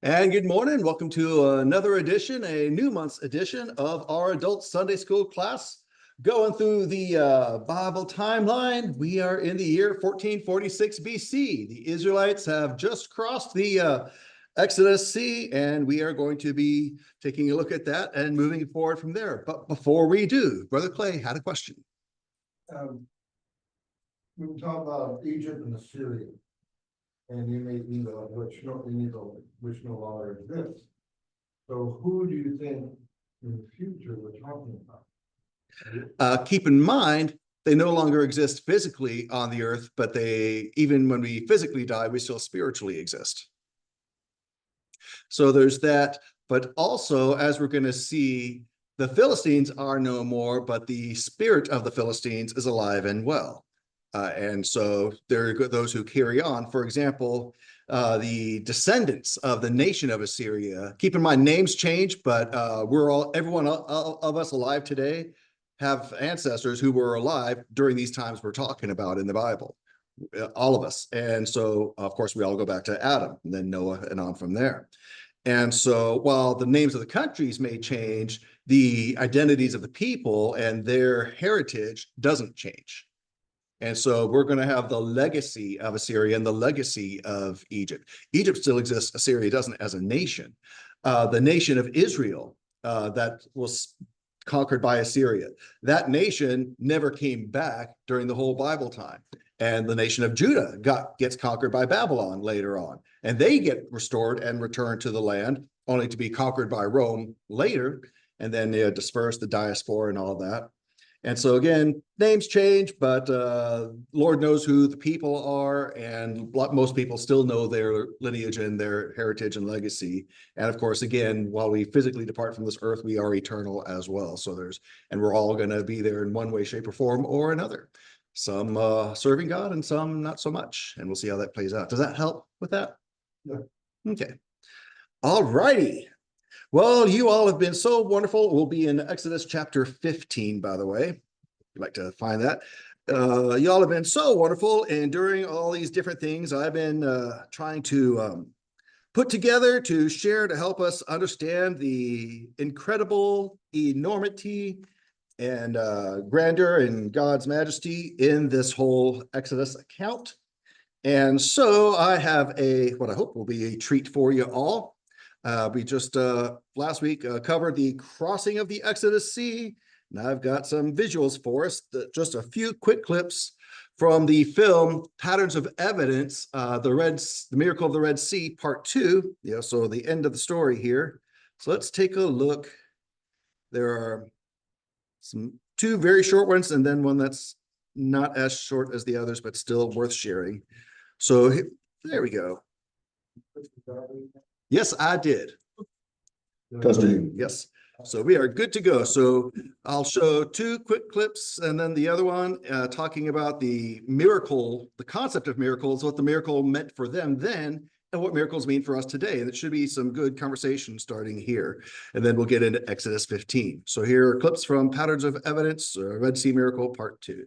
And good morning. Welcome to another edition, a new month's edition of our adult Sunday school class. Going through the Bible timeline, we are in the year 1446 BC. The Israelites have just crossed the Exodus Sea, and we are going to be taking a look at that and moving forward from there. But before we do, Brother Clay had a question. We talk about Egypt and Assyria, and you may which no longer exists. So who do you think in the future we're talking about? Keep in mind, they no longer exist physically on the earth, but even when we physically die, we still spiritually exist. So there's that, but also, as we're going to see, the Philistines are no more, but the spirit of the Philistines is alive and well. And so there are those who carry on. For example, the descendants of the nation of Assyria, keep in mind names change, but everyone of us alive today have ancestors who were alive during these times we're talking about in the Bible, all of us. And so, of course, we all go back to Adam, and then Noah, and on from there. And so while the names of the countries may change, the identities of the people and their heritage doesn't change. And so we're going to have the legacy of Assyria and the legacy of Egypt. Egypt still exists. Assyria doesn't as a nation. The nation of Israel that was conquered by Assyria, that nation never came back during the whole Bible time. And the nation of Judah gets conquered by Babylon later on. And they get restored and returned to the land, only to be conquered by Rome later. And then they disperse the diaspora and all that. And so again, names change, but Lord knows who the people are, and most people still know their lineage and their heritage and legacy. And of course, again, while we physically depart from this earth, we are eternal as well. So we're all going to be there in one way, shape, or form or another. Some serving God and some not so much. And we'll see how that plays out. Does that help with that? Yeah. Okay. All righty. Well, you all have been so wonderful. We'll be in Exodus chapter 15, by the way. If you'd like to find that. You all have been so wonderful. And during all these different things, I've been trying to put together to share to help us understand the incredible enormity and grandeur and God's majesty in this whole Exodus account. And so I have what I hope will be a treat for you all. We just last week covered the crossing of the Exodus Sea, and I've got some visuals for us, just a few quick clips from the film Patterns of Evidence, the Miracle of the Red Sea, Part 2. So the end of the story here. So let's take a look. There are two very short ones, and then one that's not as short as the others, but still worth sharing. So there we go. Yes, I did. Testing. Yes. So we are good to go. So I'll show two quick clips, and then the other one talking about the miracle, the concept of miracles, what the miracle meant for them then, and what miracles mean for us today. And it should be some good conversation starting here. And then we'll get into Exodus 15. So here are clips from Patterns of Evidence, Red Sea Miracle, Part 2.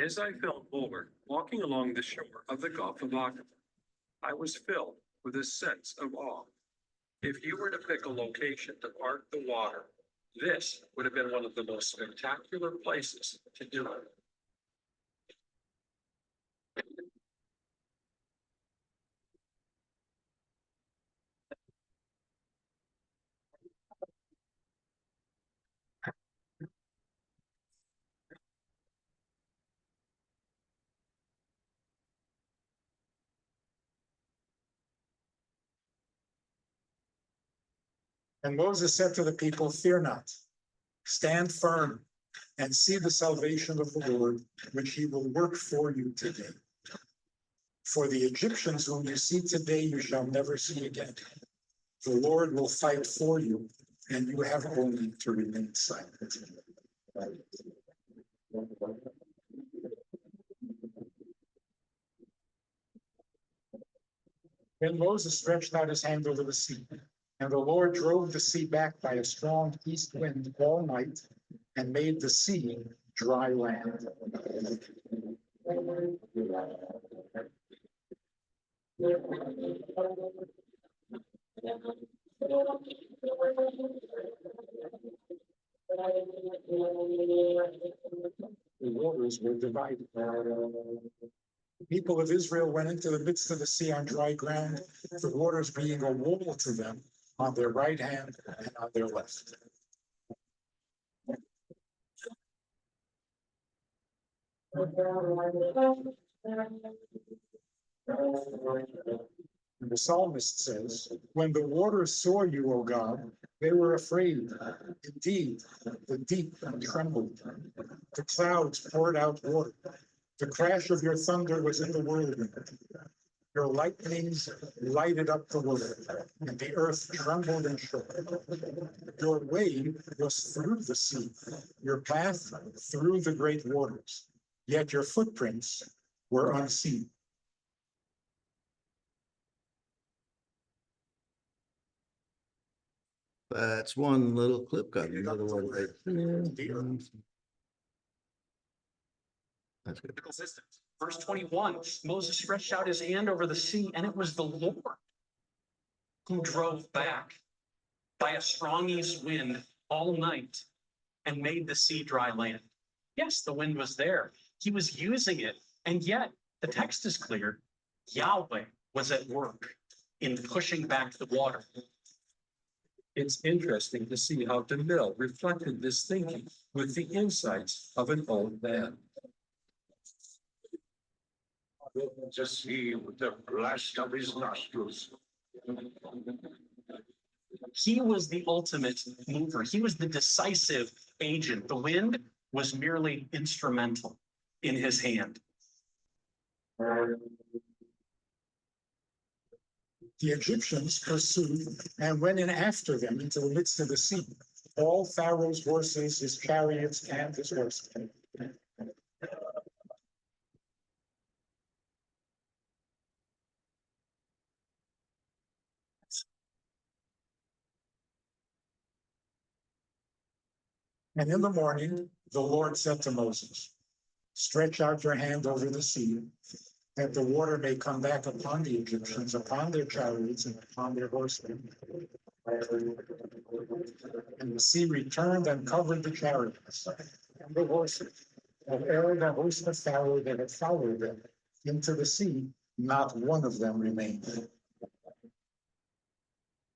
As I felt forward, walking along the shore of the Gulf of Aqaba, I was filled with a sense of awe. If you were to pick a location to park the water, this would have been one of the most spectacular places to do it. And Moses said to the people, "Fear not, stand firm and see the salvation of the Lord, which he will work for you today. For the Egyptians whom you see today, you shall never see again. The Lord will fight for you, and you have only to remain silent." Then Moses stretched out his hand over the sea, and the Lord drove the sea back by a strong east wind all night, and made the sea dry land. The waters were divided. The people of Israel went into the midst of the sea on dry ground, the waters being a wall to them on their right hand and on their left. And the psalmist says, when the waters saw you, O God, they were afraid. Indeed, the deep trembled. The clouds poured out water. The crash of your thunder was in the whirlwind. Your lightnings lighted up the world, and the earth trembled and shook. Your way was through the sea, your path through the great waters, yet your footprints were unseen. That's one little clip cut. Another one right there. The earth. That's good. Systems. Verse 21, Moses stretched out his hand over the sea, and it was the Lord who drove back by a strong east wind all night and made the sea dry land. Yes, the wind was there. He was using it. And yet the text is clear. Yahweh was at work in pushing back the water. It's interesting to see how DeMille reflected this thinking with the insights of an old man. Just see with the blast of his nostrils. He was the ultimate mover. He was the decisive agent. The wind was merely instrumental in his hand. The Egyptians pursued and went in after them into the midst of the sea. All Pharaoh's horses, his chariots, and his horsemen. And in the morning, the Lord said to Moses, stretch out your hand over the sea, that the water may come back upon the Egyptians, upon their chariots, and upon their horsemen. And the sea returned and covered the chariots and the horses. And all the host of Pharaoh that had followed them into the sea, not one of them remained.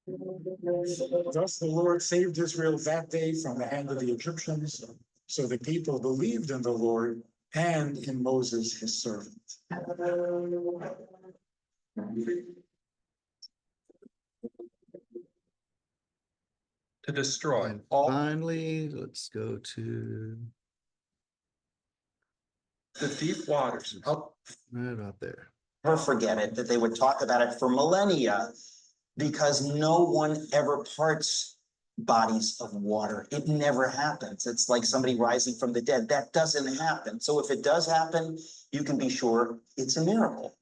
Thus the Lord saved Israel that day from the hand of the Egyptians. So the people believed in the Lord and in Moses, his servant. To destroy And all finally, let's go to the deep waters of right about there. Never forget it, that they would talk about it for millennia, because no one ever parts bodies of water. It never happens. It's like somebody rising from the dead. That doesn't happen. So if it does happen, you can be sure it's a miracle.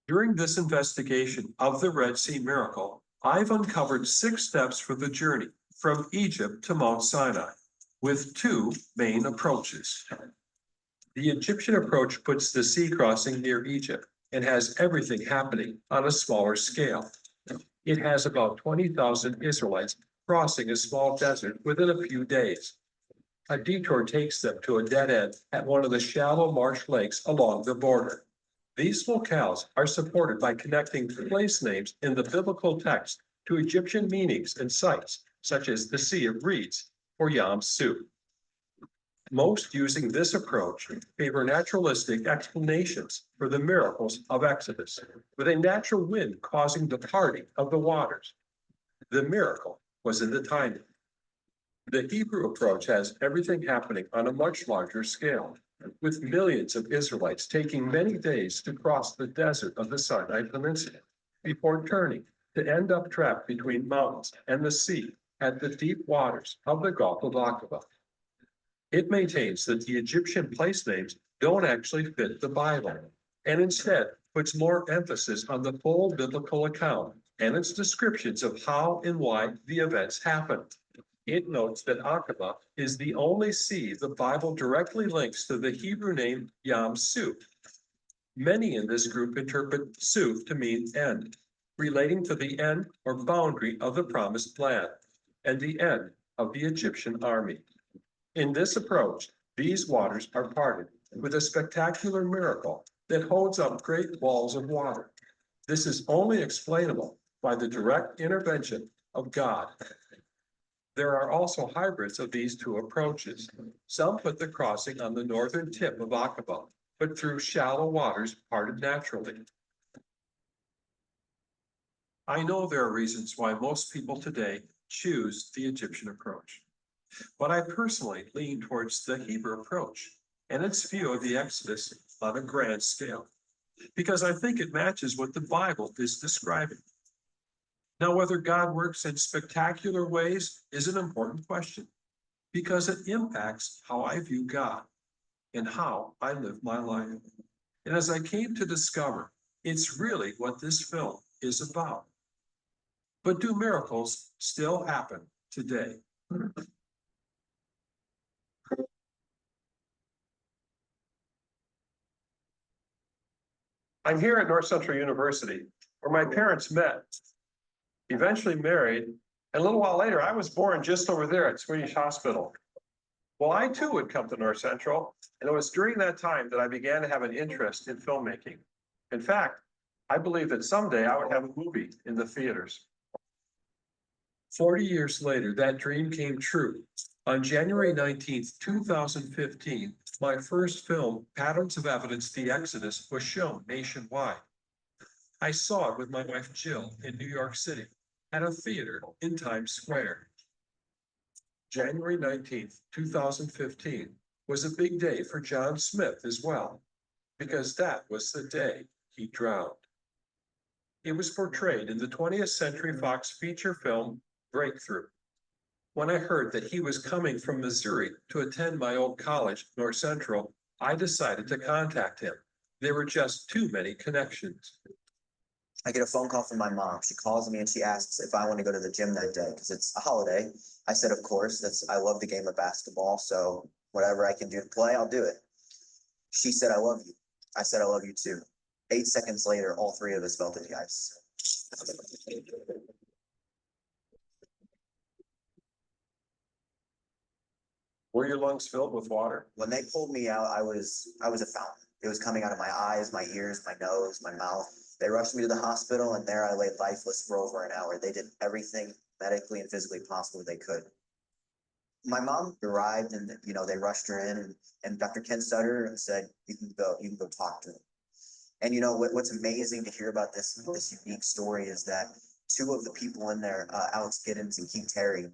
During this investigation of the Red Sea miracle, I've uncovered 6 steps for the journey from Egypt to Mount Sinai, with 2 main approaches. The Egyptian approach puts the sea crossing near Egypt and has everything happening on a smaller scale. It has about 20,000 Israelites crossing a small desert within a few days. A detour takes them to a dead end at one of the shallow marsh lakes along the border. These locales are supported by connecting place names in the biblical text to Egyptian meanings and sites, such as the Sea of Reeds or Yam Su. Most using this approach favor naturalistic explanations for the miracles of Exodus, with a natural wind causing the parting of the waters. The miracle was in the timing. The Hebrew approach has everything happening on a much larger scale, with millions of Israelites taking many days to cross the desert of the Sinai Peninsula before turning to end up trapped between mountains and the sea at the deep waters of the Gulf of Aqaba. It maintains that the Egyptian place names don't actually fit the Bible, and instead puts more emphasis on the full biblical account and its descriptions of how and why the events happened. It notes that Aqaba is the only sea the Bible directly links to the Hebrew name Yam Su. Many in this group interpret Suf to mean end, relating to the end or boundary of the promised land and the end of the Egyptian army. In this approach, these waters are parted with a spectacular miracle that holds up great walls of water. This is only explainable by the direct intervention of God. There are also hybrids of these two approaches. Some put the crossing on the northern tip of Aqaba, but through shallow waters parted naturally. I know there are reasons why most people today choose the Egyptian approach, but I personally lean towards the Hebrew approach and its view of the Exodus on a grand scale, because I think it matches what the Bible is describing. Now, whether God works in spectacular ways is an important question, because it impacts how I view God and how I live my life. And as I came to discover, it's really what this film is about. But do miracles still happen today? I'm here at North Central University, where my parents met, eventually married, and a little while later, I was born just over there at Swedish Hospital. Well, I too would come to North Central, and it was during that time that I began to have an interest in filmmaking. In fact, I believe that someday I would have a movie in the theaters. 40 years later, that dream came true. On January 19th, 2015, my first film, Patterns of Evidence, The Exodus, was shown nationwide. I saw it with my wife Jill in New York City at a theater in Times Square. January 19th, 2015 was a big day for John Smith as well, because that was the day he drowned. It was portrayed in the 20th Century Fox feature film Breakthrough. When I heard that he was coming from Missouri to attend my old college, North Central, I decided to contact him. There were just too many connections. I get a phone call from my mom. She calls me and she asks if I want to go to the gym that day because it's a holiday. I said, of course, I love the game of basketball. So whatever I can do to play, I'll do it. She said, I love you. I said, I love you too. 8 seconds later, all three of us fell to the ice. Were your lungs filled with water? When they pulled me out, I was a fountain. It was coming out of my eyes, my ears, my nose, my mouth. They rushed me to the hospital and there I lay lifeless for over an hour. They did everything medically and physically possible they could. My mom arrived and, they rushed her in and Dr. Ken Sutter said, you can go talk to him. And what's amazing to hear about this unique story is that two of the people in there, Alex Giddens and Keith Terry,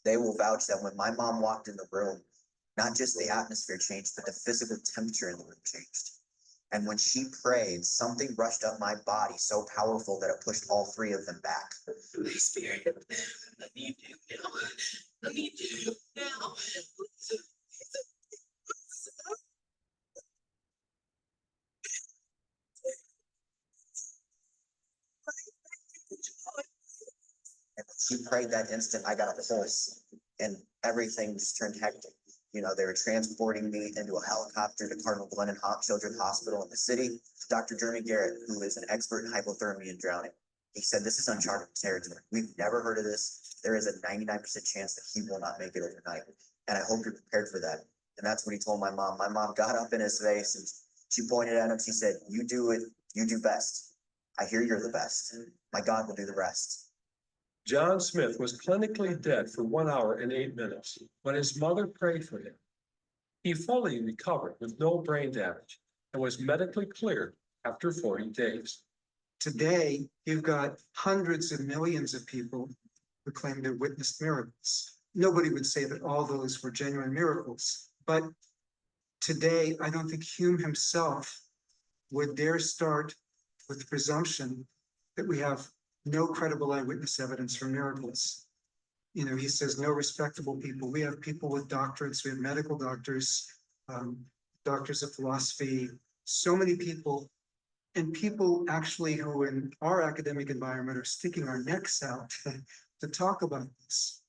they will vouch that when my mom walked in the room, not just the atmosphere changed, but the physical temperature in the room changed. And when she prayed, something rushed up my body so powerful that it pushed all three of them back. Holy Spirit, I need you now. I need you now. And when she prayed that instant, I got a pulse and everything just turned hectic. They were transporting me into a helicopter to Cardinal Glennon Children's Hospital in the city. Dr. Jeremy Garrett, who is an expert in hypothermia and drowning, he said, this is uncharted territory. We've never heard of this. There is a 99% chance that he will not make it overnight. And I hope you're prepared for that. And that's what he told my mom. My mom got up in his face and she pointed at him. She said, you do it. You do best. I hear you're the best. My God will do the rest. John Smith was clinically dead for 1 hour and 8 minutes when his mother prayed for him. He fully recovered with no brain damage and was medically cleared after 40 days. Today, you've got hundreds of millions of people who claim to witness miracles. Nobody would say that all those were genuine miracles, but today, I don't think Hume himself would dare start with the presumption that we have no credible eyewitness evidence for miracles. He says no respectable people. We have people with doctorates, we have medical doctors, doctors of philosophy, so many people, and people actually who in our academic environment are sticking our necks out to talk about this.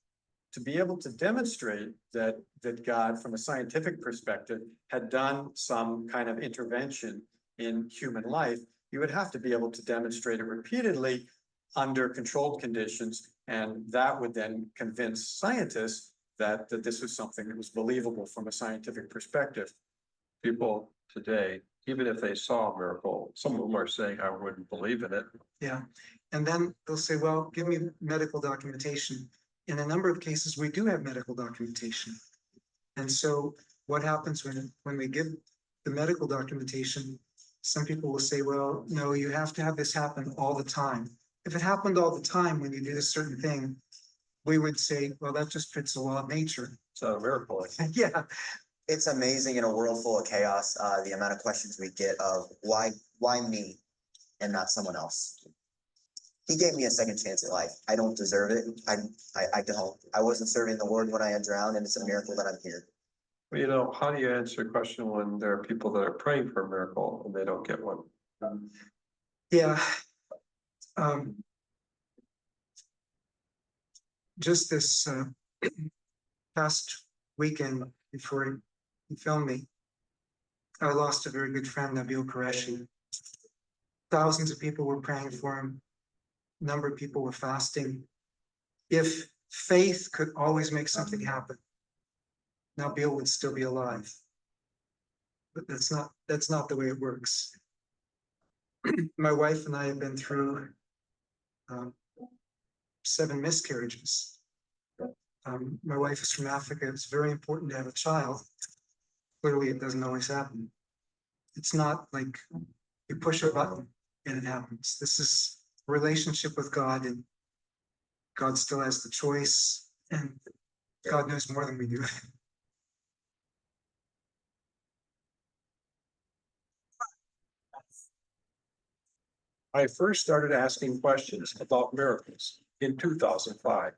To be able to demonstrate that God, from a scientific perspective, had done some kind of intervention in human life, you would have to be able to demonstrate it repeatedly under controlled conditions. And that would then convince scientists that this was something that was believable from a scientific perspective. People today, even if they saw a miracle, some of them are saying, I wouldn't believe in it. Yeah, and then they'll say, well, give me medical documentation. In a number of cases, we do have medical documentation. And so what happens when we give the medical documentation, some people will say, well, no, you have to have this happen all the time. If it happened all the time when you did a certain thing, we would say, well, that just fits the law of nature. It's not a miracle. Yeah, It's amazing in a world full of chaos, the amount of questions we get of why me and not someone else? He gave me a second chance at life. I don't deserve it. I don't. I wasn't serving the Lord when I had drowned, and it's a miracle that I'm here. Well, you know, how do you answer a question when there are people that are praying for a miracle and they don't get one? yeah. Just this past weekend before he filmed me, I lost a very good friend, Nabil Qureshi. Thousands of people were praying for him. A number of people were fasting. If faith could always make something happen, Nabil would still be alive. But that's not the way it works. My wife and I have been through 7 miscarriages. My wife is from Africa. It's very important to have a child. Clearly, it doesn't always happen. It's not like you push a button and it happens. This is a relationship with God, and God still has the choice, and God knows more than we do. I first started asking questions about miracles in 2005.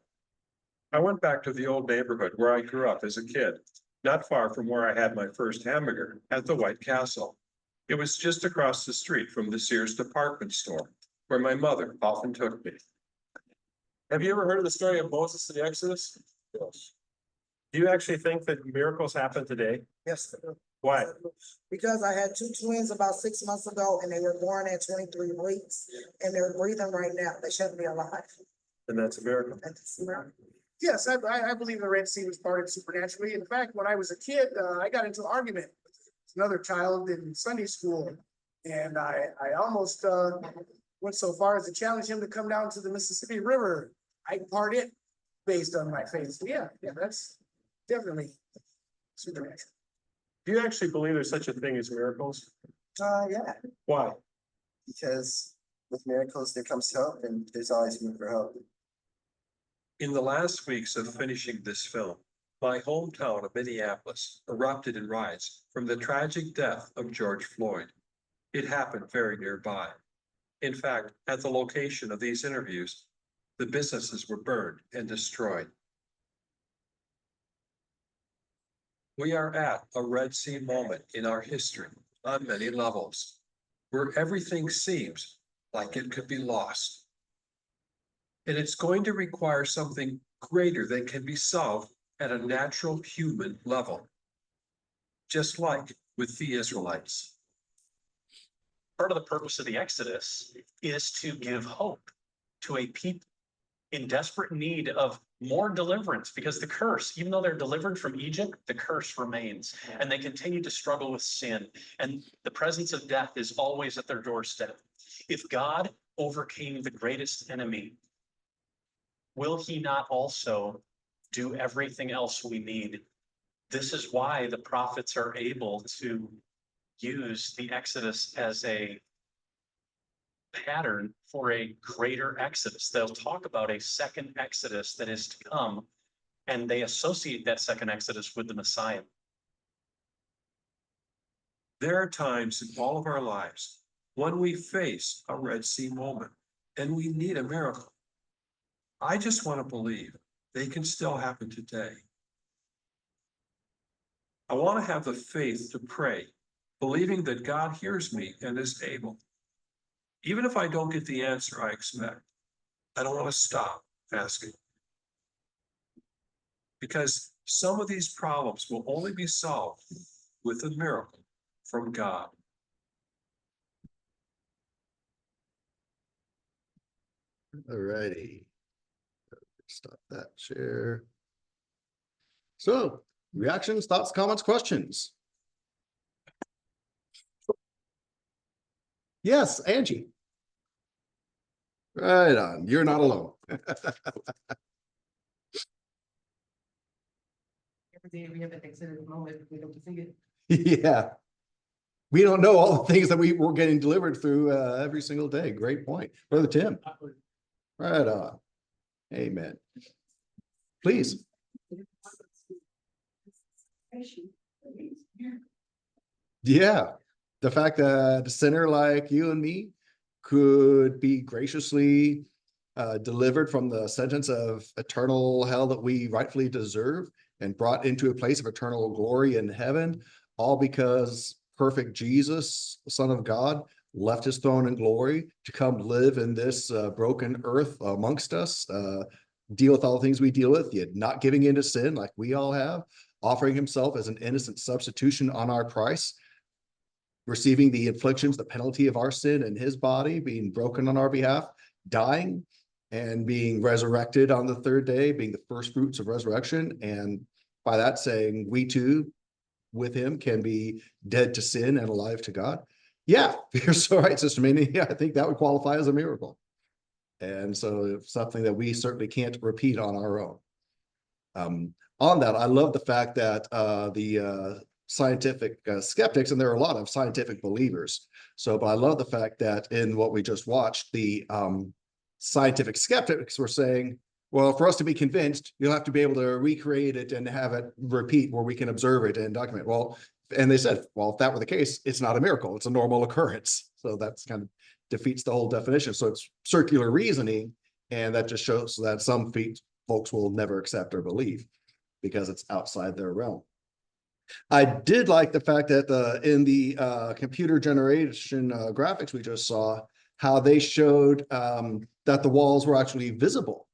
I went back to the old neighborhood where I grew up as a kid, not far from where I had my first hamburger at the White Castle. It was just across the street from the Sears department store, where my mother often took me. Have you ever heard of the story of Moses in the Exodus? Yes. Do you actually think that miracles happen today? Yes. Why? Because I had 2 twins about 6 months ago and they were born at 23 weeks and they're breathing right now. They shouldn't be alive. And that's a miracle. Yes, I believe the Red Sea was parted supernaturally. In fact, when I was a kid, I got into an argument with another child in Sunday school. And I almost went so far as to challenge him to come down to the Mississippi River. I part it based on my faith. So yeah, that's definitely supernatural. Do you actually believe there's such a thing as miracles? Yeah, Why? because with miracles there comes help and there's always room for help. In the last weeks of finishing this film, my hometown of Minneapolis erupted in riots from the tragic death of George Floyd. It happened very nearby. In fact, at the location of these interviews, the businesses were burned and destroyed. We are at a Red Sea moment in our history on many levels, where everything seems like it could be lost. And it's going to require something greater than can be solved at a natural human level, just like with the Israelites. Part of the purpose of the Exodus is to give hope to a people in desperate need of more deliverance, because the curse, even though they're delivered from Egypt, the curse remains and they continue to struggle with sin, and the presence of death is always at their doorstep. If God overcame the greatest enemy, will he not also do everything else we need? This is why the prophets are able to use the Exodus as a pattern for a greater Exodus. They'll talk about a second Exodus that is to come, and they associate that second Exodus with the Messiah. There are times in all of our lives when we face a Red Sea moment and we need a miracle. I just want to believe they can still happen today. I want to have the faith to pray, believing that God hears me and is able. Even if I don't get the answer I expect, I don't want to stop asking. Because some of these problems will only be solved with a miracle from God. Alrighty. Stop that share. So, reactions, thoughts, comments, questions? Yes, Angie. Right on. You're not alone. Every day we have an excited moment, we don't see it. Yeah. We don't know all the things that we were getting delivered through every single day. Great point. Brother Tim. Right on. Amen. Please. Yeah. The fact that a sinner like you and me could be graciously delivered from the sentence of eternal hell that we rightfully deserve and brought into a place of eternal glory in heaven, all because perfect Jesus, the Son of God, left his throne in glory to come live in this broken earth amongst us, deal with all the things we deal with, yet not giving into sin like we all have, offering himself as an innocent substitution on our price, receiving the inflictions, the penalty of our sin in his body, being broken on our behalf, dying and being resurrected on the third day, being the first fruits of resurrection. And by that saying, we too, with him, can be dead to sin and alive to God. Yeah, you're so right, Sister Minnie. Yeah, I think that would qualify as a miracle. And so it's something that we certainly can't repeat on our own. On that, I love the fact that the scientific skeptics, and there are a lot of scientific believers. So, but I love the fact that in what we just watched, the scientific skeptics were saying, well, for us to be convinced, you'll have to be able to recreate it and have it repeat where we can observe it and document. Well, and they said, well, if that were the case, it's not a miracle, it's a normal occurrence. So that's kind of defeats the whole definition. So it's circular reasoning, and that just shows that some folks will never accept or believe because it's outside their realm. I did like the fact that in the computer generation graphics we just saw, how they showed that the walls were actually visible.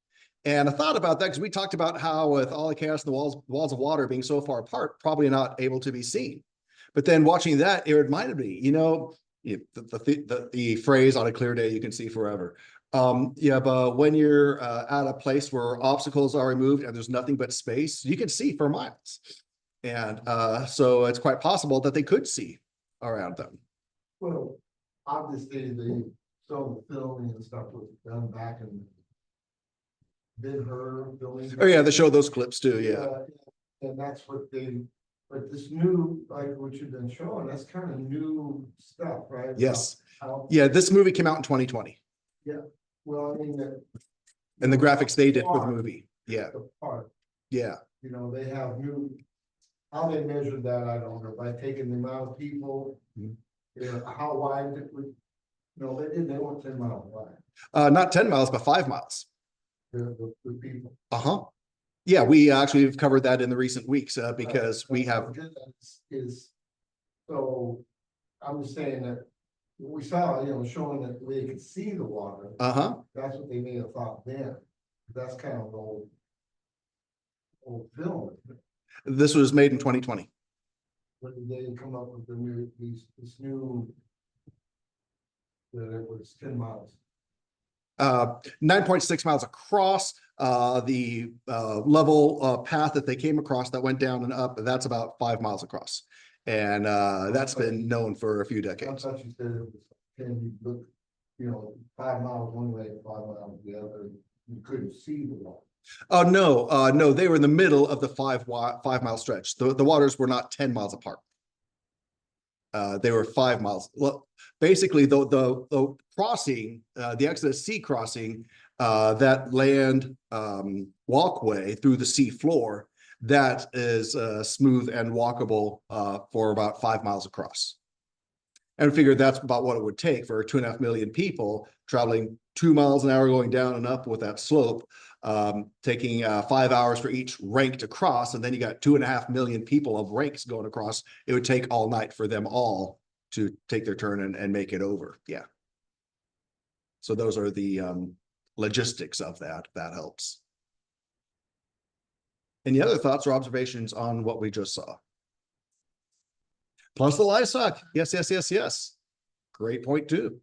And I thought about that because we talked about how with all the chaos and the walls of water being so far apart, probably not able to be seen. But then watching that, it reminded me, you know, the phrase on a clear day, you can see forever. Yeah, but when you're at a place where obstacles are removed and there's nothing but space, you can see for miles. And so it's quite possible that they could see around them. Well, obviously, some of the filming and stuff was done back in Ben-Hur filming. Oh yeah, they show those clips too, yeah. And that's what but this new, like what you've been showing, that's kind of new stuff, right? Yes. Yeah, this movie came out in 2020. Yeah, well, I mean. And the graphics they did for the movie, yeah. The part. Yeah. You know, they have new, how they measured that, I don't know, by taking the amount of people, how wide it would, no, they weren't 10 miles wide. Not 10 miles, but 5 miles. The people. Uh-huh. Yeah, we actually have covered that in the recent weeks because we have. So I'm just saying that we saw, showing that they could see the water. Uh-huh. That's what they may have thought then. That's kind of old film. This was made in 2020. When did they come up with this new, that it was 10 miles? 9.6 miles across. The level path that they came across that went down and up, that's about 5 miles across. And that's been known for a few decades. I thought you said it was 10, you look, 5 miles one way, 5 miles the other. You couldn't see the water. Oh, no, no, they were in the middle of the 5 mile stretch. The waters were not 10 miles apart. They were 5 miles. Well, basically, the crossing, the Exodus Sea crossing, that land walkway through the sea floor, that is smooth and walkable for about 5 miles across. And we figured that's about what it would take for 2.5 million people traveling 2 miles an hour going down and up with that slope, taking 5 hours for each rank to cross. And then you got 2.5 million people of ranks going across. It would take all night for them all to take their turn and make it over. Yeah. So those are the logistics of that. That helps. Any other thoughts or observations on what we just saw? Plus the livestock. Yes, yes, yes, yes. Great point too.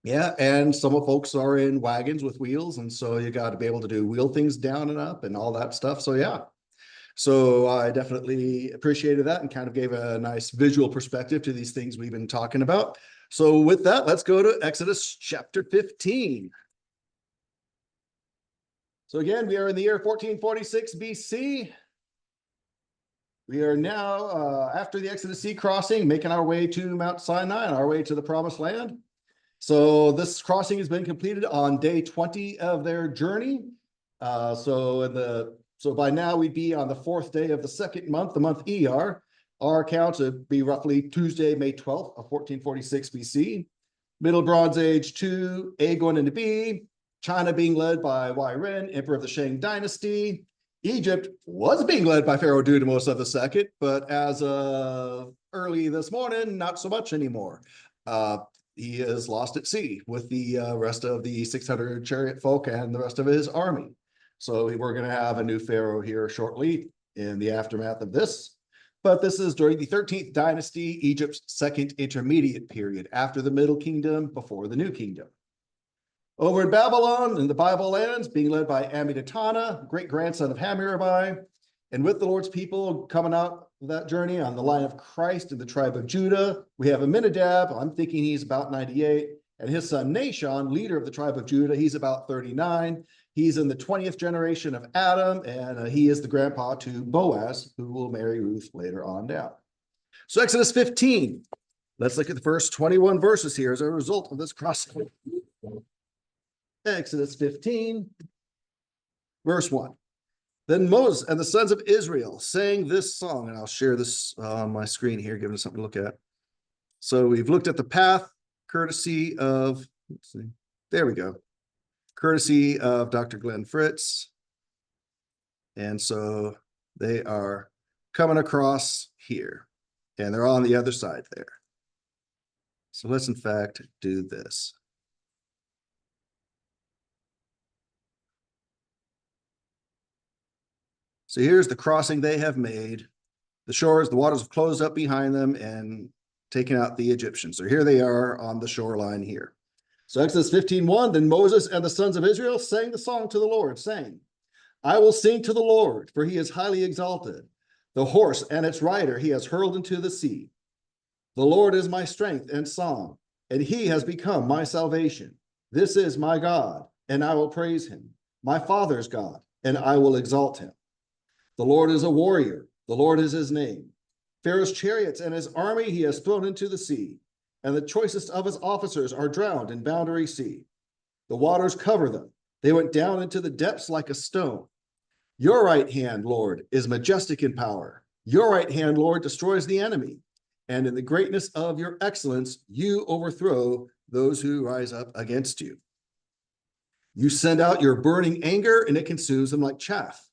Yeah, and some of folks are in wagons with wheels, and so you got to be able to do wheel things down and up and all that stuff. So yeah. So I definitely appreciated that and kind of gave a nice visual perspective to these things we've been talking about. So with that, let's go to Exodus chapter 15. So again, we are in the year 1446 BC. We are now, after the Exodus Sea crossing, making our way to Mount Sinai and our way to the Promised Land. So this crossing has been completed on day 20 of their journey. So by now we'd be on the 4th day of the 2nd month, the month Iyar. Our count would be roughly Tuesday, May 12th of 1446 BC. Middle Bronze Age 2, A going into B, China being led by Ren, Emperor of the Shang Dynasty. Egypt was being led by Pharaoh Dudimos of the II, but as of early this morning, not so much anymore. He is lost at sea with the rest of the 600 chariot folk and the rest of his army. So we're going to have a new pharaoh here shortly in the aftermath of this. But this is during the 13th dynasty, Egypt's second intermediate period, after the Middle Kingdom, before the New Kingdom. Over in Babylon, in the Bible lands, being led by Amidatana, great-grandson of Hammurabi, and with the Lord's people coming out of that journey on the line of Christ in the tribe of Judah, we have Aminadab, I'm thinking he's about 98, and his son Nahshon, leader of the tribe of Judah, he's about 39. He's in the 20th generation of Adam, and he is the grandpa to Boaz, who will marry Ruth later on down. So Exodus 15, let's look at the first 21 verses here as a result of this crossing. Exodus 15, verse 1. Then Moses and the sons of Israel sang this song, and I'll share this on my screen here, giving us something to look at. So we've looked at the path, courtesy of, let's see, there we go. Courtesy of Dr. Glenn Fritz. And so they are coming across here, and they're on the other side there. So let's in fact do this. So here's the crossing they have made. The shores, the waters have closed up behind them and taken out the Egyptians. So here they are on the shoreline here. So Exodus 15:1, then Moses and the sons of Israel sang the song to the Lord, saying, I will sing to the Lord, for he is highly exalted. The horse and its rider he has hurled into the sea. The Lord is my strength and song, and he has become my salvation. This is my God, and I will praise him, my father's God, and I will exalt him. The Lord is a warrior. The Lord is his name. Pharaoh's chariots and his army he has thrown into the sea, and the choicest of his officers are drowned in boundary sea. The waters cover them. They went down into the depths like a stone. Your right hand, Lord, is majestic in power. Your right hand, Lord, destroys the enemy. And in the greatness of your excellence, you overthrow those who rise up against you. You send out your burning anger, and it consumes them like chaff.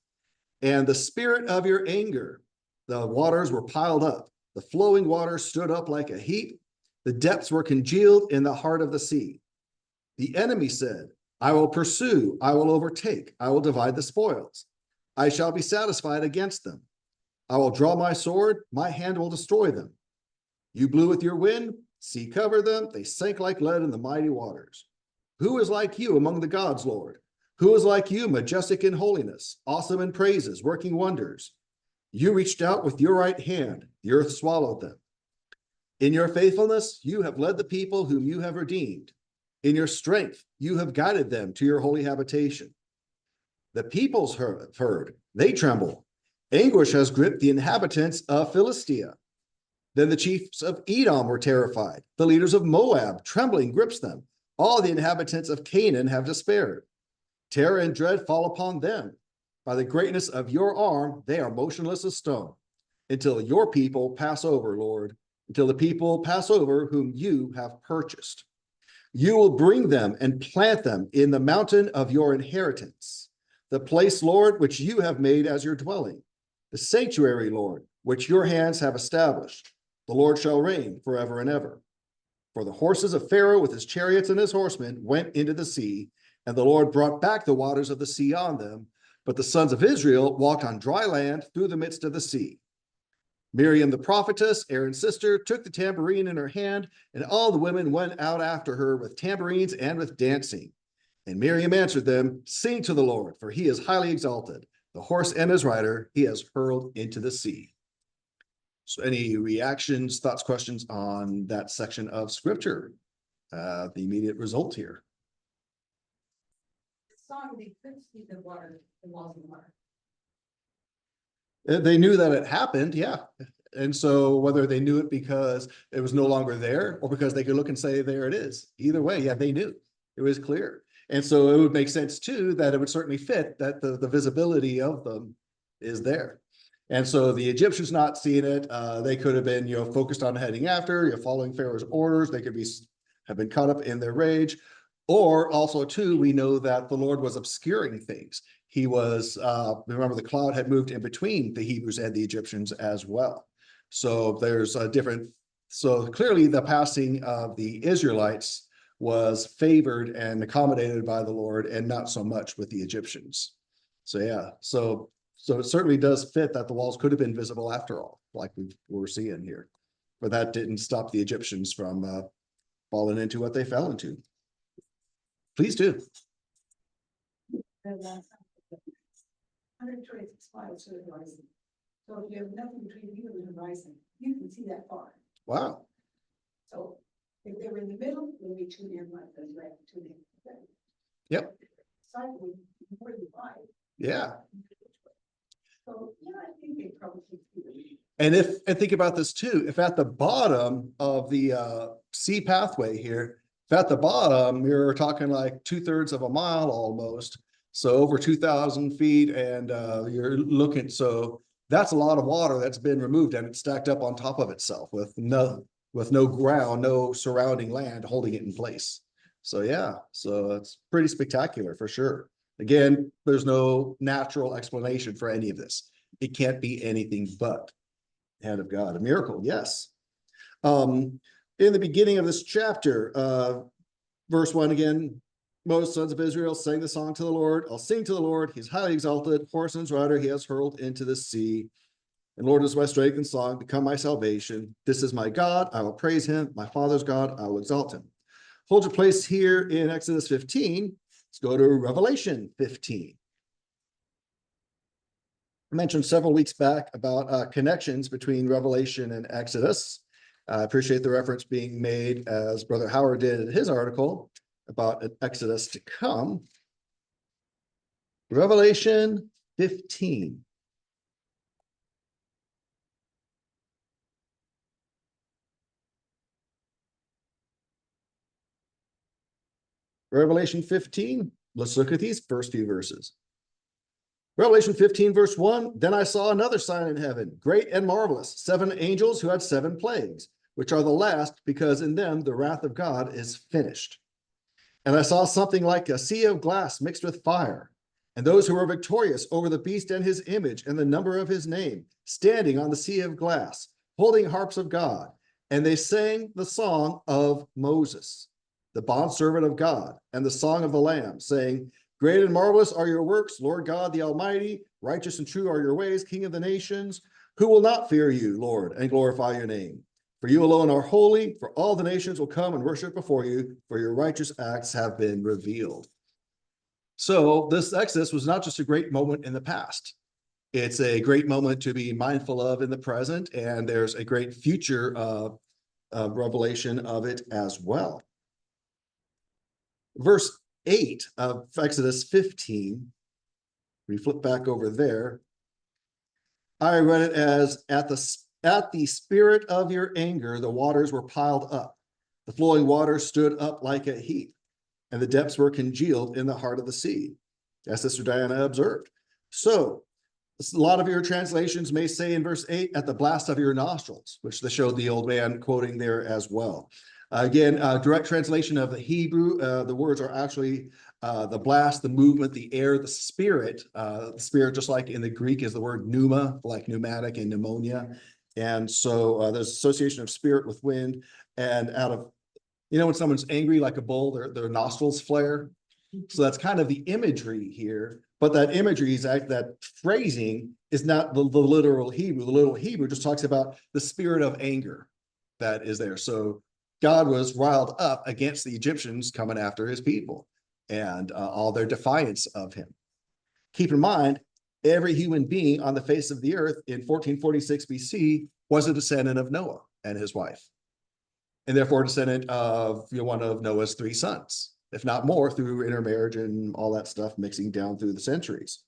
And the spirit of your anger, the waters were piled up. The flowing waters stood up like a heap. The depths were congealed in the heart of the sea. The enemy said, I will pursue, I will overtake, I will divide the spoils. I shall be satisfied against them. I will draw my sword, my hand will destroy them. You blew with your wind, sea covered them, they sank like lead in the mighty waters. Who is like you among the gods, Lord? Who is like you, majestic in holiness, awesome in praises, working wonders? You reached out with your right hand, the earth swallowed them. In your faithfulness, you have led the people whom you have redeemed. In your strength, you have guided them to your holy habitation. The peoples have heard, they tremble. Anguish has gripped the inhabitants of Philistia. Then the chiefs of Edom were terrified. The leaders of Moab, trembling, grips them. All the inhabitants of Canaan have despaired. Terror and dread fall upon them. By the greatness of your arm, they are motionless as stone, until your people pass over, Lord, until the people pass over whom you have purchased. You will bring them and plant them in the mountain of your inheritance, the place, Lord, which you have made as your dwelling, the sanctuary, Lord, which your hands have established. The Lord shall reign forever and ever. For the horses of Pharaoh with his chariots and his horsemen went into the sea, and the Lord brought back the waters of the sea on them. But the sons of Israel walked on dry land through the midst of the sea. Miriam the prophetess, Aaron's sister, took the tambourine in her hand, and all the women went out after her with tambourines and with dancing. And Miriam answered them, "Sing to the Lord, for he is highly exalted. The horse and his rider he has hurled into the sea." So any reactions, thoughts, questions on that section of scripture? The immediate result here. They knew that it happened, yeah. And so whether they knew it because it was no longer there or because they could look and say, there it is. Either way, yeah, they knew. It was clear. And so it would make sense too, that it would certainly fit that the visibility of them is there. And so the Egyptians not seeing it, they could have been, focused on heading after, following Pharaoh's orders. They could have been caught up in their rage. Or also too, we know that the Lord was obscuring things. He was, remember the cloud had moved in between the Hebrews and the Egyptians as well. So there's a so clearly the passing of the Israelites was favored and accommodated by the Lord and not so much with the Egyptians. So yeah, so it certainly does fit that the walls could have been visible after all, like we're seeing here. But that didn't stop the Egyptians from falling into what they fell into. Please do. 126 miles to the horizon. So if you have nothing between you and the horizon, you can see that far. Wow. So if they were in the middle, it would be 2 near months, right? 2 near. Yep. Cycling more than 5. Yeah. So yeah, I think they probably keep it. And think about this too, if at the bottom of the sea pathway here, if at the bottom, you're talking like 2/3 of a mile almost. So over 2,000 feet, and you're looking, so that's a lot of water that's been removed and it's stacked up on top of itself with no ground, no surrounding land holding it in place. So yeah, so it's pretty spectacular for sure. Again, there's no natural explanation for any of this. It can't be anything but the hand of God, a miracle, yes. In the beginning of this chapter, verse 1 again, Moses, sons of Israel, sang the song to the Lord. I'll sing to the Lord. He's highly exalted. Horse and his rider he has hurled into the sea. And Lord is my strength and song, become my salvation. This is my God. I will praise him. My father's God. I will exalt him. Hold your place here in Exodus 15. Let's go to Revelation 15. I mentioned several weeks back about connections between Revelation and Exodus. I appreciate the reference being made, as Brother Howard did in his article, about an Exodus to come. Revelation 15. Revelation 15, let's look at these first few verses. Revelation 15, verse 1, then I saw another sign in heaven, great and marvelous, 7 angels who had 7 plagues, which are the last, because in them the wrath of God is finished. And I saw something like a sea of glass mixed with fire, and those who were victorious over the beast and his image and the number of his name, standing on the sea of glass, holding harps of God, and they sang the song of Moses, the bondservant of God, and the song of the Lamb, saying, great and marvelous are your works, Lord God the Almighty, righteous and true are your ways, King of the nations. Who will not fear you, Lord, and glorify your name? For you alone are holy, for all the nations will come and worship before you, for your righteous acts have been revealed. So this Exodus was not just a great moment in the past. It's a great moment to be mindful of in the present, and there's a great future revelation of it as well. Verse 8 of Exodus 15, we flip back over there. I read it as, at the spirit of your anger, the waters were piled up. The flowing waters stood up like a heap, and the depths were congealed in the heart of the sea, as Sister Diana observed. So, a lot of your translations may say in verse 8, at the blast of your nostrils, which they showed the old man quoting there as well. Again, direct translation of the Hebrew, the words are actually the blast, the movement, the air, the spirit. The spirit, just like in the Greek, is the word pneuma, like pneumatic and pneumonia. And so there's association of spirit with wind. And out of, when someone's angry like a bull, their nostrils flare. So that's kind of the imagery here. But that imagery is that phrasing is not the literal Hebrew. The literal Hebrew just talks about the spirit of anger that is there. So God was riled up against the Egyptians coming after his people and all their defiance of him. Keep in mind, every human being on the face of the earth in 1446 BC was a descendant of Noah and his wife, and therefore a descendant of one of Noah's 3 sons, if not more, through intermarriage and all that stuff mixing down through the centuries.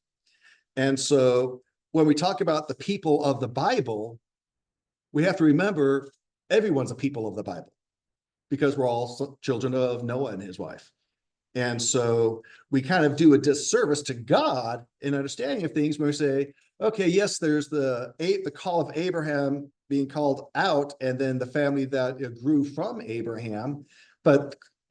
And so when we talk about the people of the Bible, we have to remember everyone's a people of the Bible because we're all children of Noah and his wife. And so we kind of do a disservice to God in understanding of things when we say, okay, yes, there's the call of Abraham being called out, and then the family that grew from Abraham.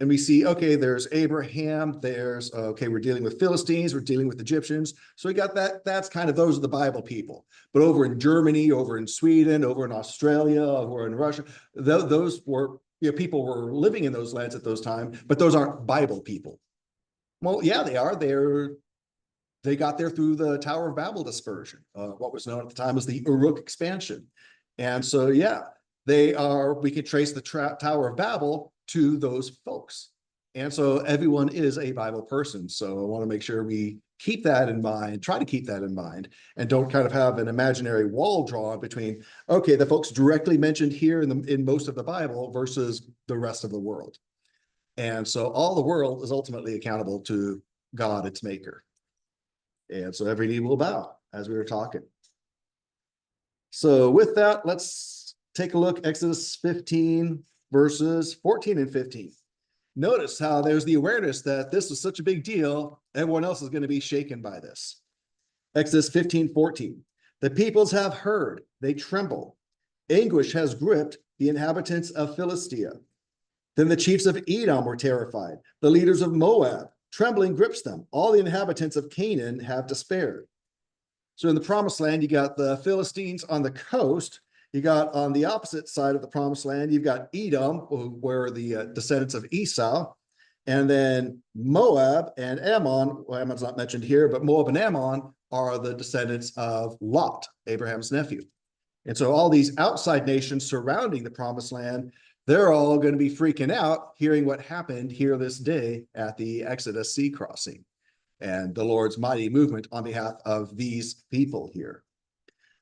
And we see, okay, there's Abraham, there's, okay, we're dealing with Philistines, we're dealing with Egyptians. So we got that, that's kind of, those are the Bible people. But over in Germany, over in Sweden, over in Australia, over in Russia, those were, people were living in those lands at those times, but those aren't Bible people. Well, yeah, they are. They got there through the Tower of Babel dispersion, what was known at the time as the Uruk expansion. And so, yeah, we can trace the Tower of Babel to those folks. And so everyone is a Bible person. So I want to make sure we keep that in mind, try to keep that in mind, and don't kind of have an imaginary wall drawn between, okay, the folks directly mentioned here in most of the Bible versus the rest of the world. And so all the world is ultimately accountable to God, its maker. And so every knee will bow, as we were talking. So with that, let's take a look, Exodus 15, verses 14 and 15. Notice how there's the awareness that this is such a big deal, everyone else is going to be shaken by this. Exodus 15:14. The peoples have heard, they tremble. Anguish has gripped the inhabitants of Philistia. Then the chiefs of Edom were terrified. The leaders of Moab, trembling grips them. All the inhabitants of Canaan have despaired. So in the promised land, you got the Philistines on the coast. You got on the opposite side of the promised land, you've got Edom, who were the descendants of Esau, and then Moab and Ammon. Well, Ammon's not mentioned here, but Moab and Ammon are the descendants of Lot, Abraham's nephew. And so all these outside nations surrounding the promised land, they're all going to be freaking out hearing what happened here this day at the Exodus sea crossing and the Lord's mighty movement on behalf of these people here.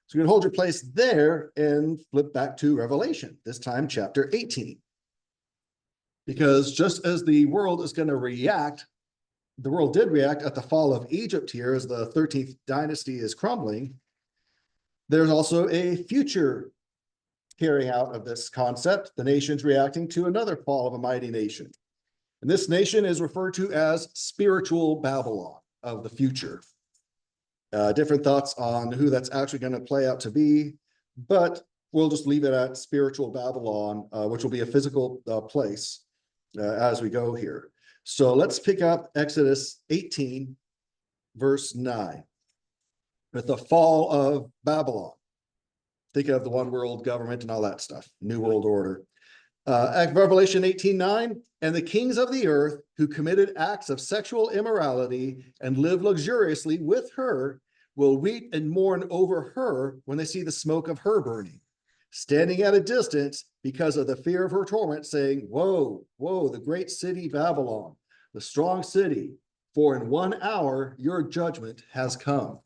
So you're going to hold your place there and flip back to Revelation, this time chapter 18. Because just as the world is going to react, the world did react at the fall of Egypt here as the 13th dynasty is crumbling, there's also a future carrying out of this concept, the nations reacting to another fall of a mighty nation. And this nation is referred to as spiritual Babylon of the future. Different thoughts on who that's actually going to play out to be, but we'll just leave it at spiritual Babylon, which will be a physical place as we go here. So let's pick up Exodus 18, verse 9, with the fall of Babylon. Think of the one world government and all that stuff, New World Order. Revelation 18:9, and the kings of the earth who committed acts of sexual immorality and lived luxuriously with her will weep and mourn over her when they see the smoke of her burning, standing at a distance because of the fear of her torment, saying, woe, woe, the great city Babylon, the strong city, for in 1 hour your judgment has come.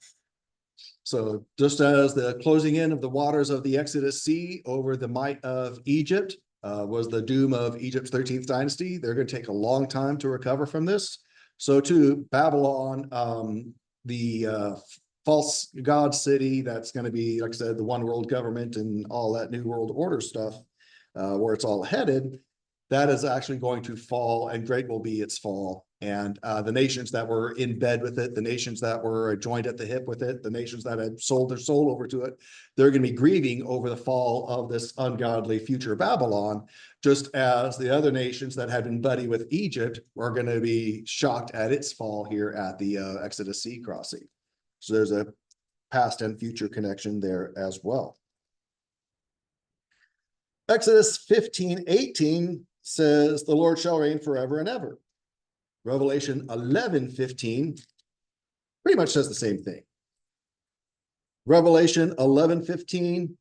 So just as the closing in of the waters of the Exodus Sea over the might of Egypt was the doom of Egypt's 13th dynasty, they're going to take a long time to recover from this. So too, Babylon, the false god city that's going to be, like I said, the one world government and all that New World Order stuff, where it's all headed, that is actually going to fall, and great will be its fall. And the nations that were in bed with it, the nations that were joined at the hip with it, the nations that had sold their soul over to it, they're going to be grieving over the fall of this ungodly future Babylon, just as the other nations that had been buddy with Egypt are going to be shocked at its fall here at the Exodus sea crossing. So there's a past and future connection there as well. Exodus 15:18 says, the Lord shall reign forever and ever. Revelation 11:15, pretty much says the same thing. Revelation 11:15.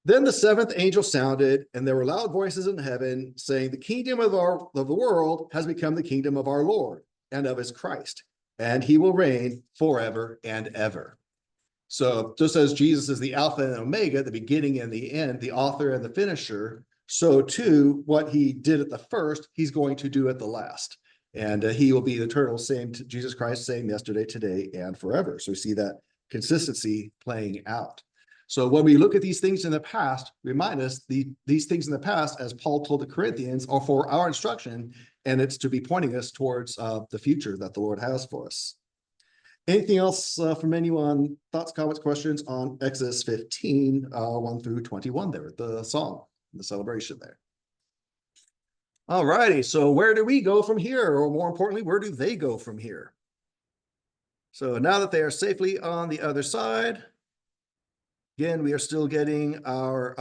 Then the seventh angel sounded, and there were loud voices in heaven saying, the kingdom of the world has become the kingdom of our Lord and of his Christ, and he will reign forever and ever. So just as Jesus is the Alpha and Omega, the beginning and the end, the author and the finisher, so too what he did at the first, he's going to do at the last. And he will be the eternal same, Jesus Christ, same yesterday, today, and forever. So we see that consistency playing out. So when we look at these things in the past, remind us these things in the past, as Paul told the Corinthians, are for our instruction, and it's to be pointing us towards the future that the Lord has for us. Anything else from anyone? Thoughts, comments, questions on Exodus 15, 1 through 21 there, the song, the celebration there. All righty, so where do we go from here? Or more importantly, where do they go from here? So now that they are safely on the other side, again, we are still getting our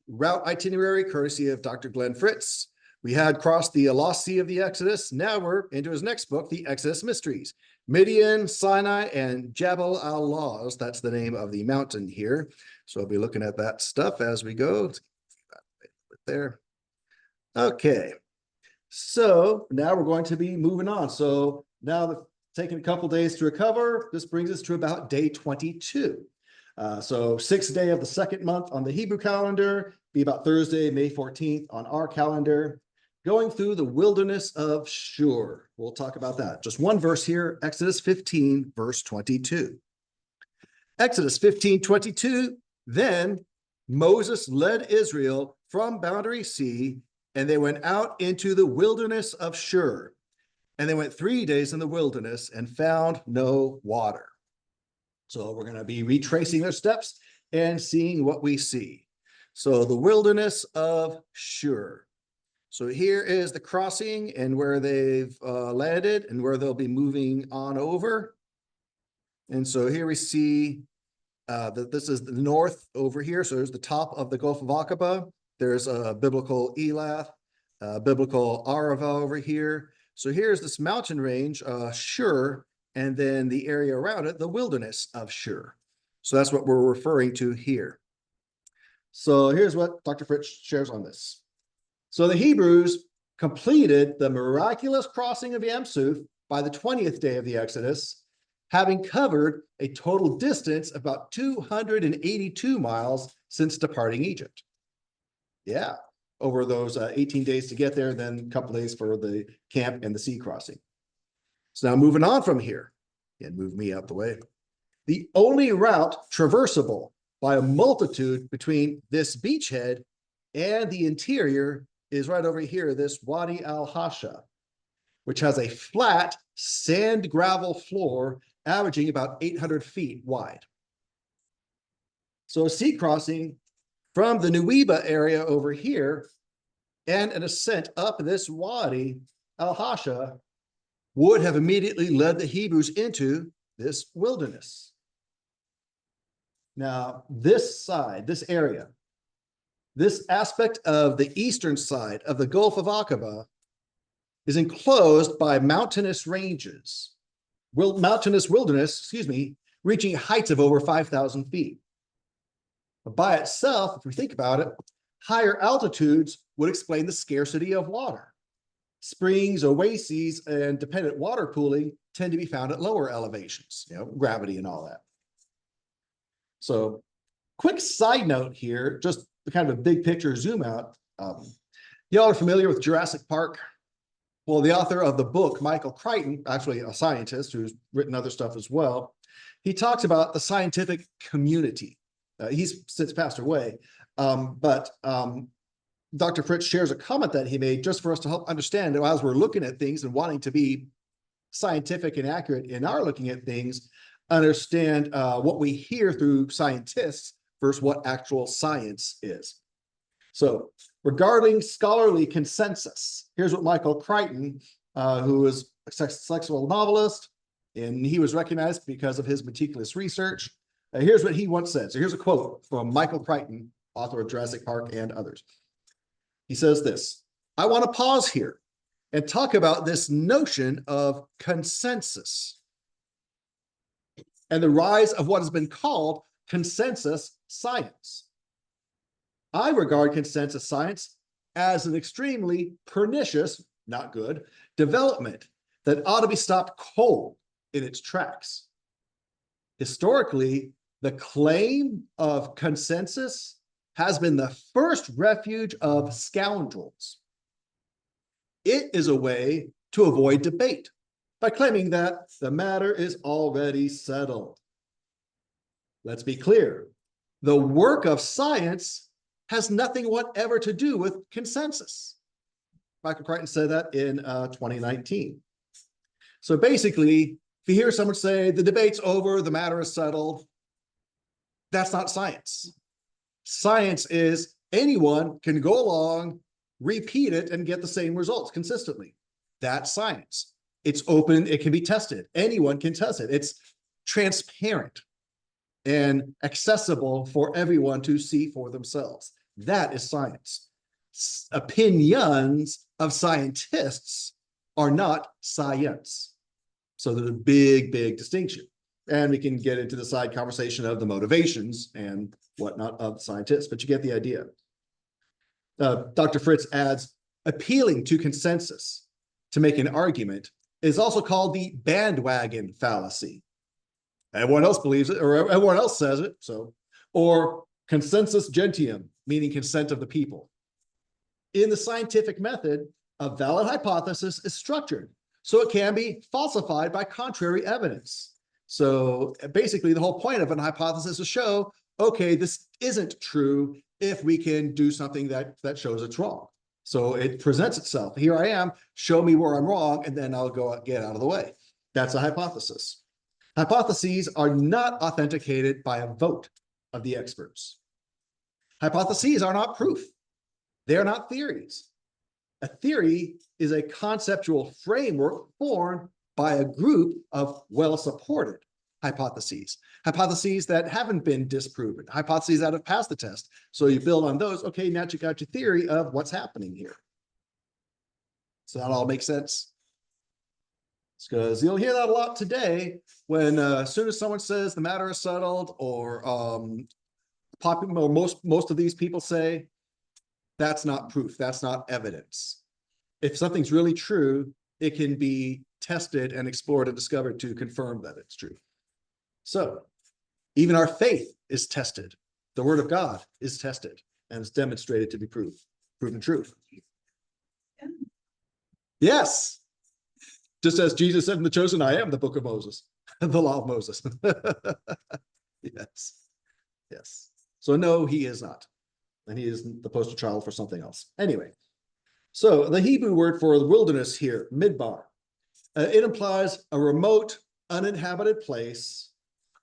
route itinerary courtesy of Dr. Glenn Fritz. We had crossed the lost sea of the Exodus. Now we're into his next book, The Exodus Mysteries. Midian, Sinai, and Jabal al-Lawz. That's the name of the mountain here. So I'll be looking at that stuff as we go. There. Okay. So now we're going to be moving on. So now that taking a couple days to recover, this brings us to about day 22. So 6th day of the second month on the Hebrew calendar, be about Thursday, May 14th on our calendar, going through the wilderness of Shur. We'll talk about that. Just one verse here, Exodus 15, verse 22. Exodus 15:22, then Moses led Israel from Boundary Sea, and they went out into the wilderness of Shur. And they went 3 days in the wilderness and found no water. So we're going to be retracing their steps and seeing what we see. So the wilderness of Shur. So here is the crossing and where they've landed and where they'll be moving on over. And so here we see that this is the north over here. So there's the top of the Gulf of Aqaba. There's a biblical Elath, biblical Arava over here. So here's this mountain range, Shur, and then the area around it, the wilderness of Shur. So that's what we're referring to here. So here's what Dr. Fritz shares on this. So the Hebrews completed the miraculous crossing of Yam Suf by the 20th day of the Exodus, having covered a total distance of about 282 miles since departing Egypt. Yeah, over those 18 days to get there, then a couple days for the camp and the sea crossing. So now moving on from here, and move me out the way. The only route traversable by a multitude between this beachhead and the interior is right over here, this Wadi al-Hasha, which has a flat sand gravel floor averaging about 800 feet wide. So a sea crossing from the Nuweiba area over here and an ascent up this Wadi al-Hasha would have immediately led the Hebrews into this wilderness. Now, this side, this area, this aspect of the eastern side of the Gulf of Aqaba is enclosed by mountainous ranges, mountainous wilderness, reaching heights of over 5,000 feet. But by itself, if we think about it, higher altitudes would explain the scarcity of water. Springs, oases, and dependent water pooling tend to be found at lower elevations, gravity and all that. So, quick side note here, just kind of a big picture zoom out. Y'all are familiar with Jurassic Park? Well, the author of the book, Michael Crichton, actually a scientist who's written other stuff as well, he talks about the scientific community. He's since passed away, but Dr. Fritz shares a comment that he made just for us to help understand as we're looking at things and wanting to be scientific and accurate in our looking at things, understand what we hear through scientists versus what actual science is. So regarding scholarly consensus, here's what Michael Crichton, who is a sexual novelist, and he was recognized because of his meticulous research. Here's what he once said. So here's a quote from Michael Crichton, author of Jurassic Park and others. He says this: I want to pause here and talk about this notion of consensus. and the rise of what has been called consensus science. I regard consensus science as an extremely pernicious, not good, development that ought to be stopped cold in its tracks. Historically, the claim of consensus has been the first refuge of scoundrels. It is a way to avoid debate by claiming that the matter is already settled. Let's be clear. The work of science has nothing whatever to do with consensus. Michael Crichton said that in 2019. So basically, if you hear someone say the debate's over, the matter is settled, that's not science. Science is anyone can go along, repeat it, and get the same results consistently. That's science. It's open, it can be tested. Anyone can test it. It's transparent and accessible for everyone to see for themselves. That is science. Opinions of scientists are not science. So there's a big, big distinction. And we can get into the side conversation of the motivations and whatnot of scientists, but you get the idea. Dr. Fritz adds, appealing to consensus to make an argument is also called the bandwagon fallacy. Everyone else believes it, or everyone else says it, so, or consensus gentium, meaning consent of the people. In the scientific method, a valid hypothesis is structured so it can be falsified by contrary evidence. So basically, the whole point of a hypothesis is to show, okay, this isn't true if we can do something that shows it's wrong. So it presents itself. Here I am, show me where I'm wrong, and then I'll go get out of the way. That's a hypothesis. Hypotheses are not authenticated by a vote of the experts. Hypotheses are not proof. They are not theories. A theory is a conceptual framework formed by a group of well-supported hypotheses. Hypotheses that haven't been disproven, hypotheses that have passed the test. So you build on those. Okay, now you got your theory of what's happening here. So that all makes sense? Because you'll hear that a lot today when as soon as someone says the matter is settled, or most of these people say that's not proof, that's not evidence. If something's really true, it can be tested and explored and discovered to confirm that it's true. So even our faith is tested. The word of God is tested and is demonstrated to be proven truth. Yes. Just as Jesus said in The Chosen, I am the book of Moses, the law of Moses. Yes. Yes. So no, he is not. And he is the poster child for something else. Anyway, so the Hebrew word for the wilderness here, midbar, it implies a remote, uninhabited place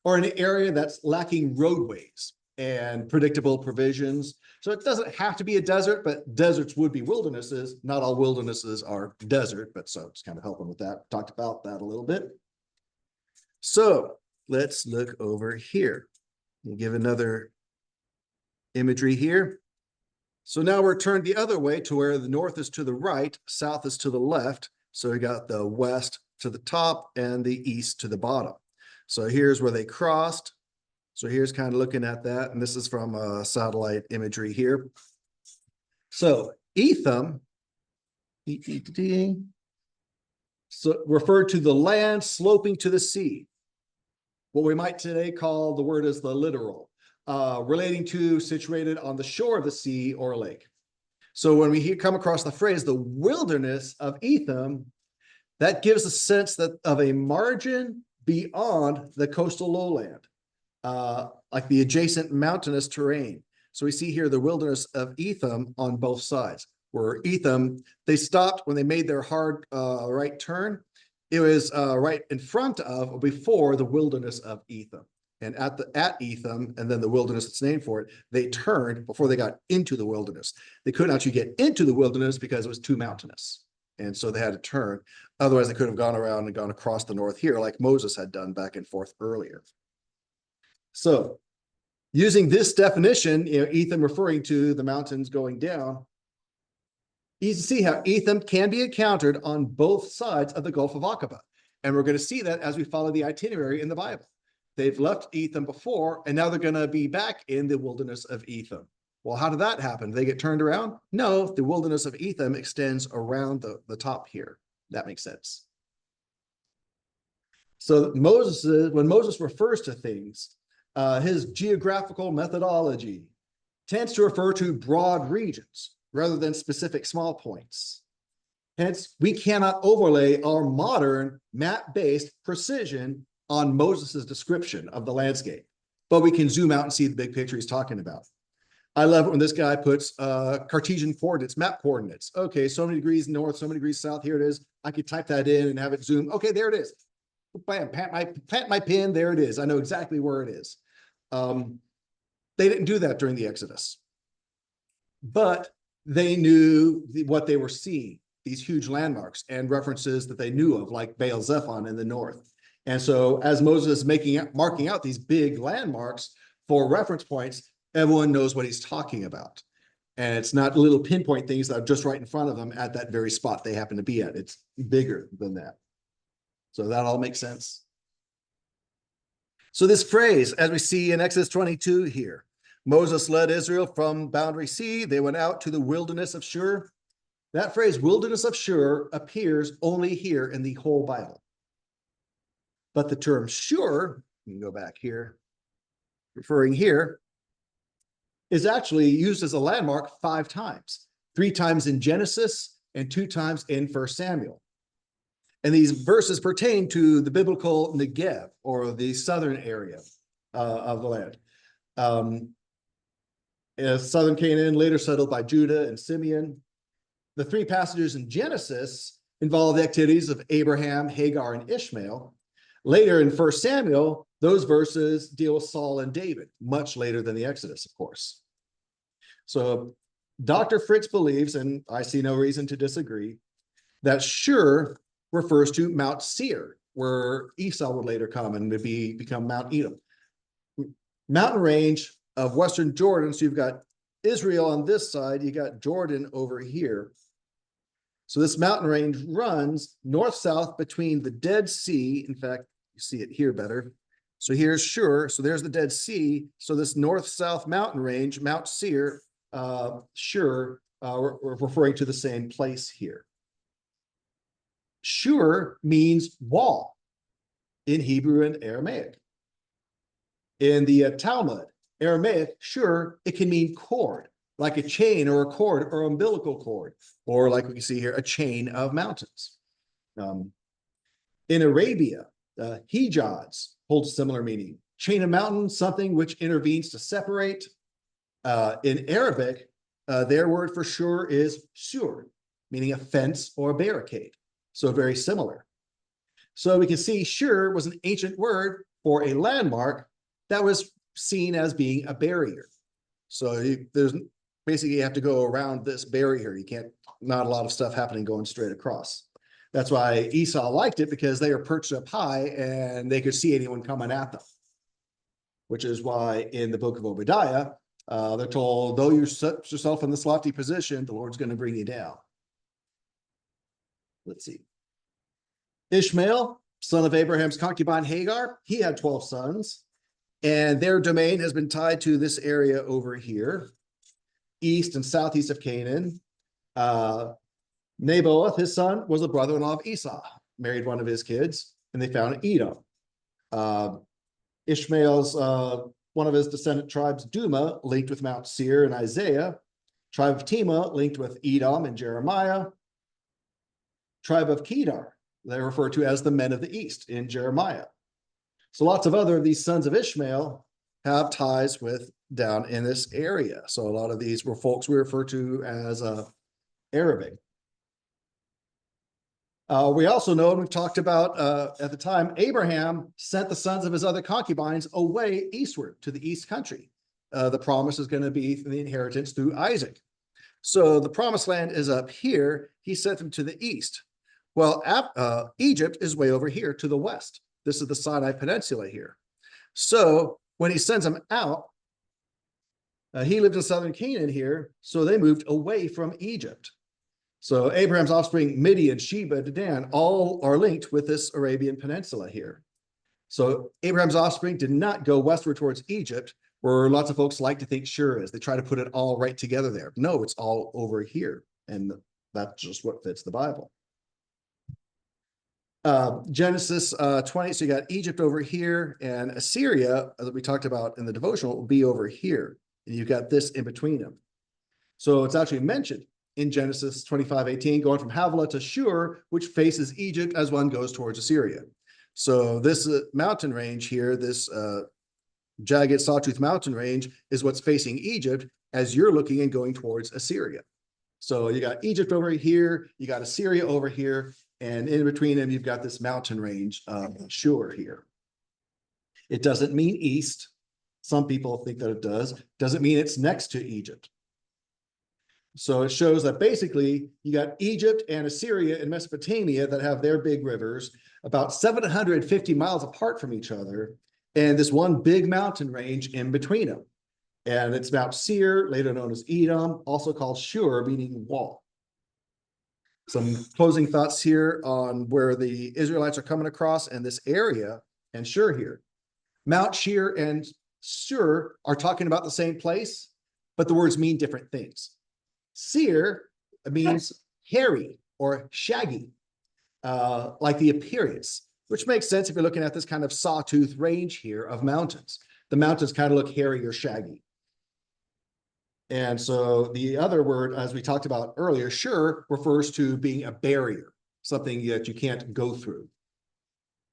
or an area that's lacking roadways and predictable provisions. So it doesn't have to be a desert, but deserts would be wildernesses. Not all wildernesses are desert, but so it's kind of helping with that. Talked about that a little bit. So let's look over here and give another imagery here. So now we're turned the other way to where the north is to the right, south is to the left. So we got the west to the top and the east to the bottom. So here's where they crossed. So here's kind of looking at that. And this is from satellite imagery here. So Etham, so referred to the land sloping to the sea. What we might today call, the word is the littoral, relating to situated on the shore of the sea or lake. So when we come across the phrase, the wilderness of Etham, that gives a sense that of a margin beyond the coastal lowland, like the adjacent mountainous terrain. So we see here the wilderness of Etham on both sides, where Etham, they stopped when they made their hard right turn. It was right in front of or before the wilderness of Etham. And at Etham, and then the wilderness that's named for it, they turned before they got into the wilderness. They couldn't actually get into the wilderness because it was too mountainous. And so they had to turn. Otherwise, they could have gone around and gone across the north here like Moses had done back and forth earlier. So using this definition, Etham referring to the mountains going down, you can see how Etham can be encountered on both sides of the Gulf of Aqaba. And we're going to see that as we follow the itinerary in the Bible. they've left Etham before, and now they're going to be back in the wilderness of Etham. Well, how did that happen? Did they get turned around? No, the wilderness of Etham extends around the top here. That makes sense. So when Moses refers to things, his geographical methodology tends to refer to broad regions rather than specific small points. Hence, we cannot overlay our modern map-based precision on Moses's description of the landscape, but we can zoom out and see the big picture he's talking about. I love it when this guy puts Cartesian coordinates, map coordinates. Okay, so many degrees north, so many degrees south. Here it is. I could type that in and have it zoom. Okay, there it is. Bam, plant my pin. There it is. I know exactly where it is. They didn't do that during the Exodus, but they knew what they were seeing, these huge landmarks and references that they knew of, like Baal Zephon in the north. And so as Moses is marking out these big landmarks for reference points, everyone knows what he's talking about. And it's not little pinpoint things that are just right in front of them at that very spot they happen to be at. It's bigger than that. So that all makes sense. So this phrase, as we see in Exodus 22 here, Moses led Israel from Boundary Sea. They went out to the wilderness of Shur. That phrase, wilderness of Shur, appears only here in the whole Bible. But the term Shur, you can go back here, referring here, is actually used as a landmark 5 times, 3 times in Genesis and 2 times in 1 Samuel. And these verses pertain to the biblical Negev, or the southern area of the land. Southern Canaan, later settled by Judah and Simeon. The 3 passages in Genesis involve the activities of Abraham, Hagar, and Ishmael. Later in 1 Samuel, those verses deal with Saul and David, much later than the Exodus, of course. So Dr. Fritz believes, and I see no reason to disagree, that Shur refers to Mount Seir, where Esau would later come and become Mount Edom. Mountain range of Western Jordan. So you've got Israel on this side, you got Jordan over here. So this mountain range runs north-south between the Dead Sea. In fact, you see it here better. So here's Shur. So there's the Dead Sea. So this north-south mountain range, Mount Seir, Shur, we're referring to the same place here. Shur means wall in Hebrew and Aramaic. In the Talmud, Aramaic, Shur, it can mean cord, like a chain or a cord or umbilical cord, or like we can see here, a chain of mountains. In Arabia, Hijaz holds similar meaning. Chain of mountains, something which intervenes to separate. In Arabic, their word for Shur is sur, meaning a fence or a barricade. So very similar. So we can see Shur was an ancient word for a landmark that was seen as being a barrier. So there's basically, you have to go around this barrier. You can't, not a lot of stuff happening going straight across. That's why Esau liked it, because they were perched up high and they could see anyone coming at them. Which is why in the book of Obadiah, they're told, though you set yourself in this lofty position, the Lord's going to bring you down. Let's see. Ishmael, son of Abraham's concubine Hagar, he had 12 sons, and their domain has been tied to this area over here, east and southeast of Canaan. Naboth, his son, was the brother-in-law of Esau, married one of his kids, and they found Edom. Ishmael's, one of his descendant tribes, Duma, linked with Mount Seir and Isaiah. Tribe of Tema, linked with Edom and Jeremiah. Tribe of Kedar, they're referred to as the men of the east in Jeremiah. So lots of other of these sons of Ishmael have ties with down in this area. So a lot of these were folks we refer to as Arabic. We also know, and we've talked about at the time, Abraham sent the sons of his other concubines away eastward to the east country. The promise is going to be the inheritance through Isaac. So the promised land is up here. He sent them to the east. Well, Egypt is way over here to the west. This is the Sinai Peninsula here. So when he sends them out, he lived in southern Canaan here, so they moved away from Egypt. So Abraham's offspring, Midian, Sheba, Dedan, all are linked with this Arabian Peninsula here. So Abraham's offspring did not go westward towards Egypt, where lots of folks like to think Shur is. They try to put it all right together there. No, it's all over here. And that's just what fits the Bible. Genesis 20, so you got Egypt over here, and Assyria, that we talked about in the devotional, will be over here. And you've got this in between them. So it's actually mentioned in Genesis 25:18, going from Havilah to Shur, which faces Egypt as one goes towards Assyria. So this mountain range here, this jagged sawtooth mountain range, is what's facing Egypt as you're looking and going towards Assyria. So you got Egypt over here, you got Assyria over here, and in between them, you've got this mountain range of Shur here. It doesn't mean east. Some people think that it does. Doesn't mean it's next to Egypt. So it shows that basically you got Egypt and Assyria in Mesopotamia that have their big rivers about 750 miles apart from each other, and this one big mountain range in between them. And it's Mount Seir, later known as Edom, also called Shur, meaning wall. Some closing thoughts here on where the Israelites are coming across in this area and Shur here. Mount Seir and Shur are talking about the same place, but the words mean different things. Seir means hairy or shaggy, like the appearance, which makes sense if you're looking at this kind of sawtooth range here of mountains. The mountains kind of look hairy or shaggy. And so the other word, as we talked about earlier, Shur, refers to being a barrier, something that you can't go through.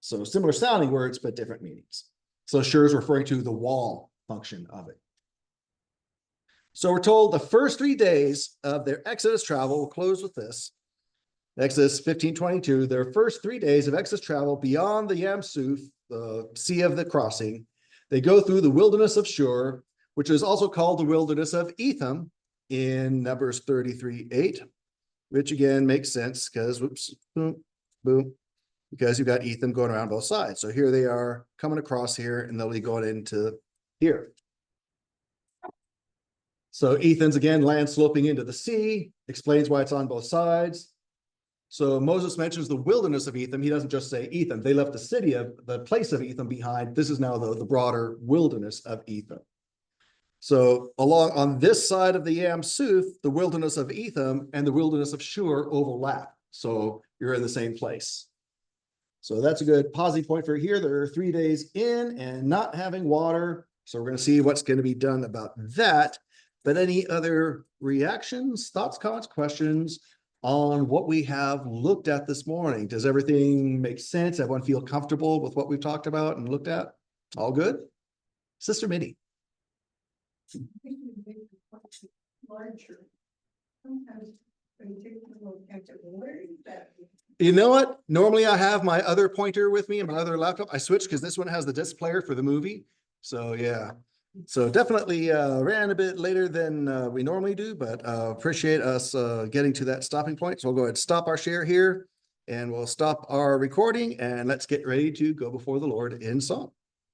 So similar sounding words, but different meanings. So Shur is referring to the wall function of it. So we're told the first 3 days of their Exodus travel, we'll close with this. Exodus 15:22, their first 3 days of Exodus travel beyond the Yam Suf, the Sea of the Crossing, they go through the wilderness of Shur, which is also called the wilderness of Etham in Numbers 33:8, which again makes sense because, whoops, boom, boom, because you've got Etham going around both sides. So here they are coming across here, and they'll be going into here. So Ethan's again land sloping into the sea, explains why it's on both sides. So Moses mentions the wilderness of Etham. He doesn't just say Etham. They left the place of Etham behind. This is now the broader wilderness of Etham. So along on this side of the Yam Suf, the wilderness of Etham and the wilderness of Shur overlap. So you're in the same place. So that's a good pausing point for here. There are 3 days in and not having water. So we're going to see what's going to be done about that. But any other reactions, thoughts, comments, questions on what we have looked at this morning? Does everything make sense? Everyone feel comfortable with what we've talked about and looked at? All good? Sister Minnie. You know what? Normally I have my other pointer with me and my other laptop. I switched because this one has the disc player for the movie. So yeah. So definitely ran a bit later than we normally do, but appreciate us getting to that stopping point. So we'll go ahead and stop our share here, and we'll stop our recording, and let's get ready to go before the Lord in song.